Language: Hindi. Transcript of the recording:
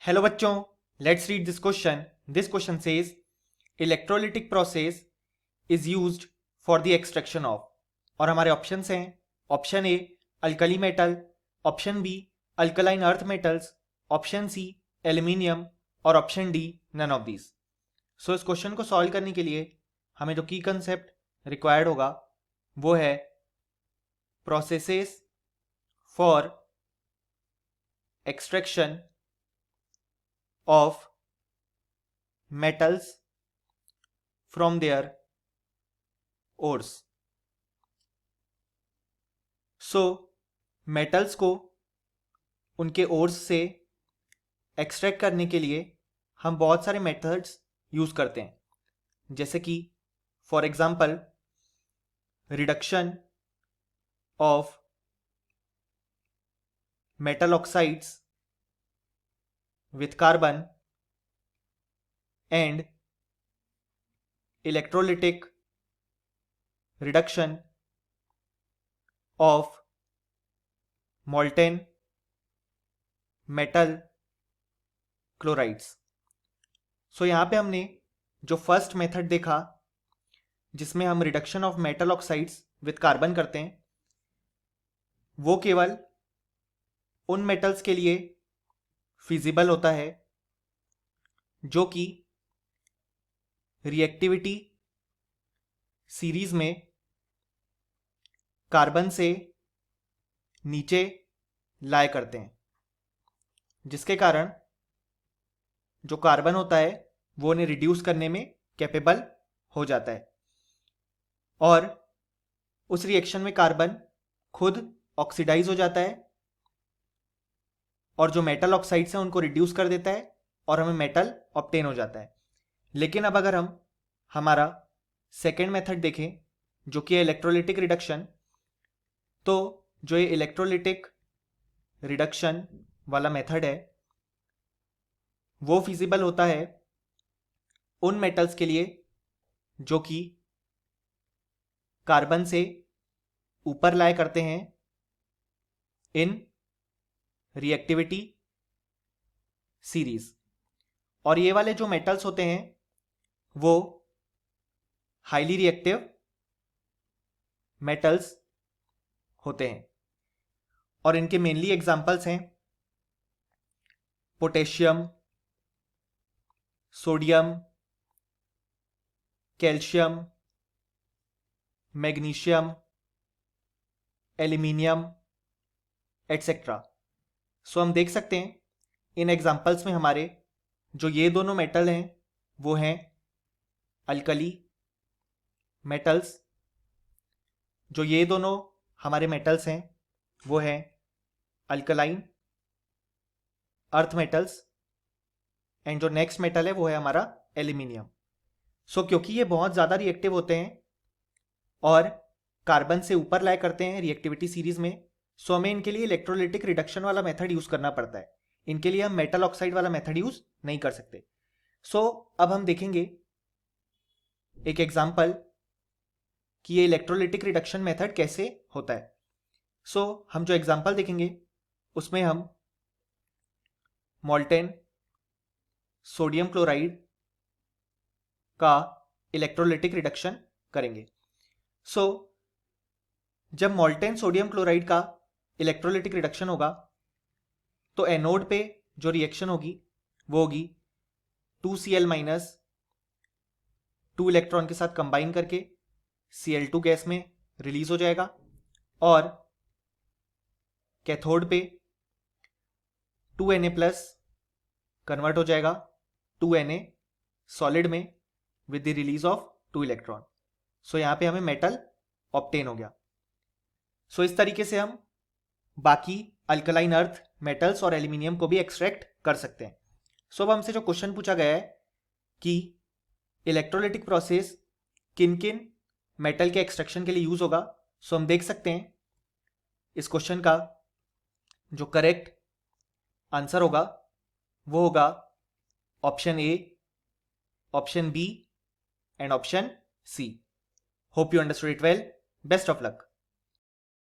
हेलो बच्चों, let's read this question. This question says electrolytic process is used for the extraction of. और हमारे ऑप्शंस हैं option A alkali metal, option B alkaline earth metals, option C aluminium और option D none of these. So इस क्वेश्चन को सॉल्व करने के लिए हमें जो की कंसेप्ट रिक्वायर्ड होगा वो है processes for extraction of metals from their ores. So metals को उनके ores से एक्सट्रैक्ट करने के लिए हम बहुत सारे मेथड्स यूज करते हैं, जैसे कि for example reduction of metal oxides with carbon and electrolytic reduction of molten metal chlorides. सो यहाँ पे हमने जो फर्स्ट मेथड देखा जिसमें हम reduction of metal oxides with carbon करते हैं, वो केवल उन मेटल्स के लिए फिजिबल होता है जो कि रिएक्टिविटी सीरीज में कार्बन से नीचे लाए करते हैं, जिसके कारण जो कार्बन होता है वो उन्हें रिड्यूस करने में कैपेबल हो जाता है और उस रिएक्शन में कार्बन खुद ऑक्सीडाइज हो जाता है और जो मेटल ऑक्साइड्स हैं उनको रिड्यूस कर देता है और हमें मेटल ऑब्टेन हो जाता है. लेकिन अब अगर हम हमारा सेकेंड मेथड देखें जो कि है इलेक्ट्रोलिटिक रिडक्शन, तो जो ये इलेक्ट्रोलिटिक रिडक्शन वाला मेथड है वो फिजिबल होता है उन मेटल्स के लिए जो कि कार्बन से ऊपर लाया करते हैं इन रिएक्टिविटी सीरीज. और ये वाले जो मेटल्स होते हैं वो हाईली रिएक्टिव मेटल्स होते हैं और इनके मेनली एग्जांपल्स हैं potassium, sodium, calcium, magnesium, aluminium etcetera. So हम देख सकते हैं इन एग्जाम्पल्स में हमारे जो ये दोनों मेटल हैं वो हैं अल्कली मेटल्स, जो ये दोनों हमारे मेटल्स हैं वो हैं अल्कलाइन अर्थ मेटल्स एंड जो नेक्स्ट मेटल है वो है हमारा एल्यूमिनियम. सो क्योंकि ये बहुत ज़्यादा रिएक्टिव होते हैं और कार्बन से ऊपर लाया करते हैं रिएक्टिविटी सीरीज में, सो हमें इनके लिए इलेक्ट्रोलिटिक रिडक्शन वाला मेथड यूज करना पड़ता है. इनके लिए हम मेटल ऑक्साइड वाला मेथड यूज नहीं कर सकते. सो अब हम देखेंगे एक एग्जांपल कि ये इलेक्ट्रोलिटिक रिडक्शन मेथड कैसे होता है. सो हम जो एग्जांपल देखेंगे उसमें हम मोल्टेन सोडियम क्लोराइड का इलेक्ट्रोलिटिक रिडक्शन करेंगे. सो जब मोल्टेन सोडियम क्लोराइड का इलेक्ट्रोलिटिक रिडक्शन होगा तो एनोड पे जो रिएक्शन होगी वो होगी 2Cl माइनस 2 इलेक्ट्रॉन के साथ कंबाइन करके Cl2 गैस में रिलीज हो जाएगा और कैथोड पे 2Na प्लस कन्वर्ट हो जाएगा 2Na सॉलिड में with the release of 2 electron. So यहां पे हमें मेटल ऑब्टेन हो गया. सो इस तरीके से हम बाकी अल्कलाइन अर्थ मेटल्स और एल्यूमिनियम को भी एक्सट्रैक्ट कर सकते हैं. सो अब हमसे जो क्वेश्चन पूछा गया है कि इलेक्ट्रोलिटिक प्रोसेस किन किन मेटल के एक्सट्रैक्शन के लिए यूज होगा, सो हम देख सकते हैं इस क्वेश्चन का जो करेक्ट आंसर होगा वो होगा option A, option B and option C. Hope you understood it well. Best of luck.